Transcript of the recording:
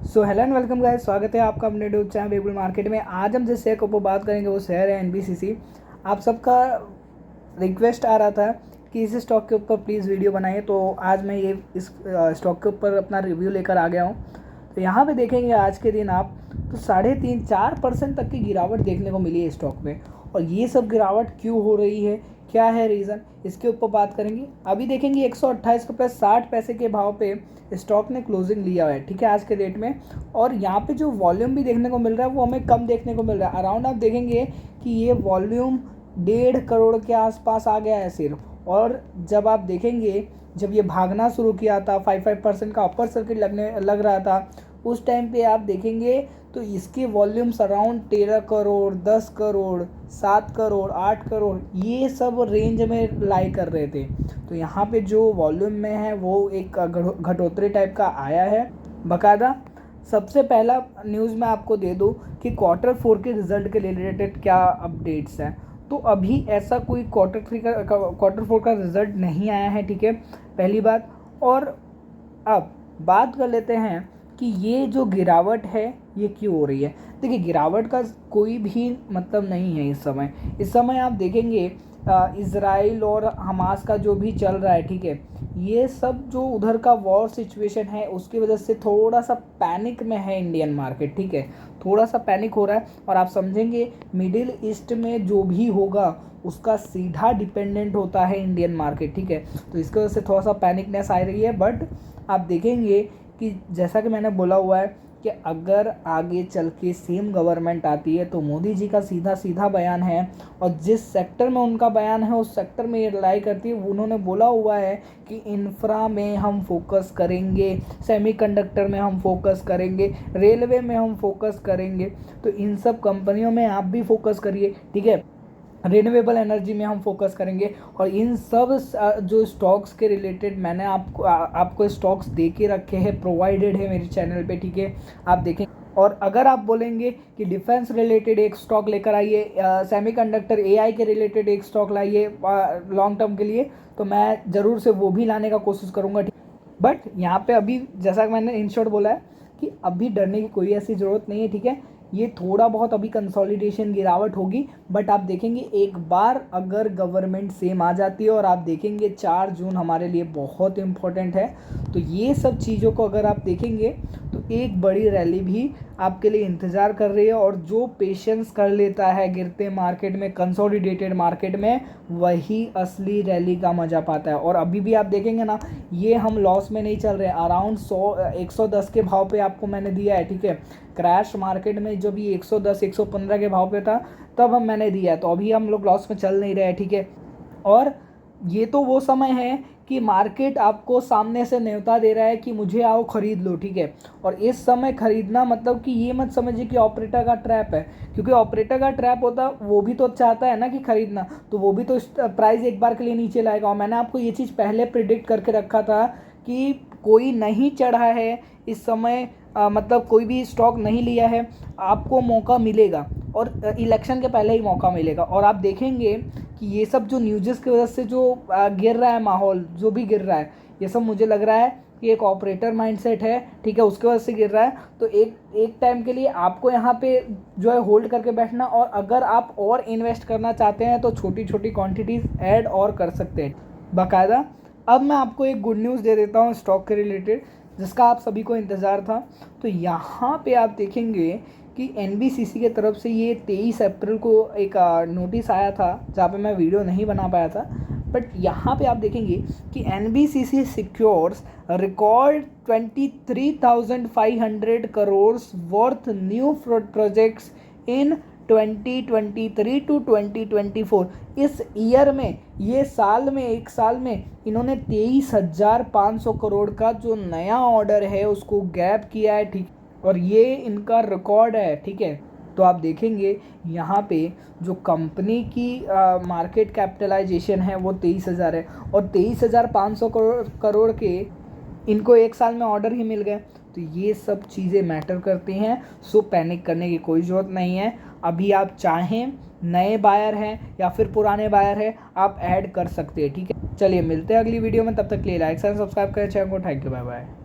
So hello and welcome guys, स्वागत है आपका अपने YouTube channel big bull market में। आज हम जिस शेयर के ऊपर बात करेंगे वो शेयर है एनबीसीसी। आप सबका रिक्वेस्ट आ रहा था कि इस स्टॉक के ऊपर प्लीज़ वीडियो बनाइए, तो आज मैं ये इस स्टॉक के ऊपर अपना रिव्यू लेकर आ गया हूँ। तो यहाँ पे देखेंगे आज के दिन आप तो 3.5-4% तक की गिरावट देखने को मिली है स्टॉक में। और ये सब गिरावट क्यों हो रही है, क्या है रीज़न, इसके ऊपर बात करेंगे। अभी देखेंगे 128 रुपये 60 पैसे के भाव पे स्टॉक ने क्लोजिंग लिया है, ठीक है, आज के डेट में। और यहाँ पे जो वॉल्यूम भी देखने को मिल रहा है वो हमें कम देखने को मिल रहा है। अराउंड आप देखेंगे कि ये वॉल्यूम 1.5 करोड़ के आसपास आ गया है सिर्फ। और जब आप देखेंगे, जब ये भागना शुरू किया था 5% का अपर सर्किट लग रहा था, उस टाइम पे आप देखेंगे तो इसके वॉल्यूम्स अराउंड 13 करोड़, 10 करोड़, 7 करोड़, 8 करोड़, ये सब रेंज में लाई कर रहे थे। तो यहाँ पे जो वॉल्यूम में है वो एक घटोतरी टाइप का आया है बाकायदा। सबसे पहला न्यूज़ मैं आपको दे दूँ कि Q4 के रिजल्ट के रिलेटेड क्या अपडेट्स हैं। तो अभी ऐसा कोई Q4 का रिजल्ट नहीं आया है, ठीक है, पहली बात। और अब बात कर लेते हैं कि ये जो गिरावट है ये क्यों हो रही है। देखिए, गिरावट का कोई भी मतलब नहीं है इस समय आप देखेंगे इज़राइल और हमास का जो भी चल रहा है, ठीक है, ये सब जो उधर का वॉर सिचुएशन है उसकी वजह से थोड़ा सा पैनिक में है इंडियन मार्केट, ठीक है, थोड़ा सा पैनिक हो रहा है। और आप समझेंगे मिडिल ईस्ट में जो भी होगा उसका सीधा डिपेंडेंट होता है इंडियन मार्केट, ठीक है। तो इसकी वजह से थोड़ा सा पैनिकनेस आ रही है। बट आप देखेंगे कि जैसा कि मैंने बोला हुआ है कि अगर आगे चल के सेम गवर्नमेंट आती है तो मोदी जी का सीधा सीधा बयान है, और जिस सेक्टर में उनका बयान है उस सेक्टर में ये रिलाई करती है। उन्होंने बोला हुआ है कि इंफ्रा में हम फोकस करेंगे, सेमीकंडक्टर में हम फोकस करेंगे, रेलवे में हम फोकस करेंगे। तो इन सब कंपनियों में आप भी फोकस करिए, ठीक है, रिन्यूएबल एनर्जी में हम फोकस करेंगे। और इन सब जो स्टॉक्स के रिलेटेड मैंने आपको स्टॉक्स दे के रखे हैं, प्रोवाइडेड है मेरे चैनल पे, ठीक है, आप देखें। और अगर आप बोलेंगे कि डिफेंस रिलेटेड एक स्टॉक लेकर आइए, सेमीकंडक्टर एआई के रिलेटेड एक स्टॉक लाइए लॉन्ग टर्म के लिए, तो मैं ज़रूर से वो भी लाने का कोशिश करूँगा। बट यहाँ पे अभी जैसा कि मैंने इन शॉर्ट बोला है कि अभी डरने की कोई ऐसी ज़रूरत नहीं है, ठीक है। ये थोड़ा बहुत अभी कंसोलिडेशन गिरावट होगी, बट आप देखेंगे एक बार अगर गवर्नमेंट सेम आ जाती है, और आप देखेंगे 4 जून हमारे लिए बहुत इम्पोर्टेंट है, तो ये सब चीज़ों को अगर आप देखेंगे तो एक बड़ी रैली भी आपके लिए इंतज़ार कर रही है। और जो पेशेंस कर लेता है गिरते मार्केट में, कंसोलिडेटेड मार्केट में, वही असली रैली का मज़ा पाता है। और अभी भी आप देखेंगे ना, ये हम लॉस में नहीं चल रहे, अराउंड 110 के भाव पे आपको मैंने दिया है, ठीक है। क्रैश मार्केट में जब ये 110 115 के भाव पे था तब मैंने दिया, तो अभी हम लोग लॉस में चल नहीं रहे, ठीक है। और ये तो वो समय है कि मार्केट आपको सामने से न्योता दे रहा है कि मुझे आओ खरीद लो, ठीक है। और इस समय खरीदना मतलब कि ये मत समझिए कि ऑपरेटर का ट्रैप है, क्योंकि ऑपरेटर का ट्रैप होता वो भी तो चाहता है ना कि खरीदना, तो वो भी तो प्राइस एक बार के लिए नीचे लाएगा। और मैंने आपको ये चीज़ पहले प्रिडिक्ट करके रखा था कि कोई नहीं चढ़ा है इस समय, मतलब कोई भी स्टॉक नहीं लिया है, आपको मौका मिलेगा, और इलेक्शन के पहले ही मौका मिलेगा। और आप देखेंगे कि ये सब जो न्यूज़ की वजह से जो गिर रहा है माहौल, जो भी गिर रहा है, ये सब मुझे लग रहा है कि एक ऑपरेटर माइंडसेट है, ठीक है, उसके वजह से गिर रहा है। तो एक टाइम के लिए आपको यहाँ पे जो है होल्ड करके बैठना, और अगर आप और इन्वेस्ट करना चाहते हैं तो छोटी छोटी क्वांटिटीज़ ऐड और कर सकते हैं बाकायदा। अब मैं आपको एक गुड न्यूज़ दे देता हूँ स्टॉक के रिलेटेड, जिसका आप सभी को इंतज़ार था। तो यहाँ पे आप देखेंगे कि एनबीसीसी की तरफ से ये 23 अप्रैल को एक नोटिस आया था, जहाँ पे मैं वीडियो नहीं बना पाया था। बट यहाँ पे आप देखेंगे कि NBCC secures record 23,500 crore worth new projects in 2023 to 2024। इस ईयर में, ये साल में, एक साल में इन्होंने 23,500 करोड़ का जो नया ऑर्डर है उसको गैप किया है, ठीक, और ये इनका रिकॉर्ड है, ठीक है। तो आप देखेंगे यहाँ पे जो कंपनी की मार्केट कैपिटलाइजेशन है वो 23,000 है, और 23,500 करोड़ के इनको एक साल में ऑर्डर ही मिल गए। तो ये सब चीज़ें मैटर करती हैं, सो पैनिक करने की कोई ज़रूरत नहीं है। अभी आप चाहें, नए बायर हैं या फिर पुराने बायर हैं, आप ऐड कर सकते हैं, ठीक है। चलिए मिलते हैं अगली वीडियो में, तब तक के लिए लाइक एंड सब्सक्राइब करें चैनल को। Thank you, bye bye.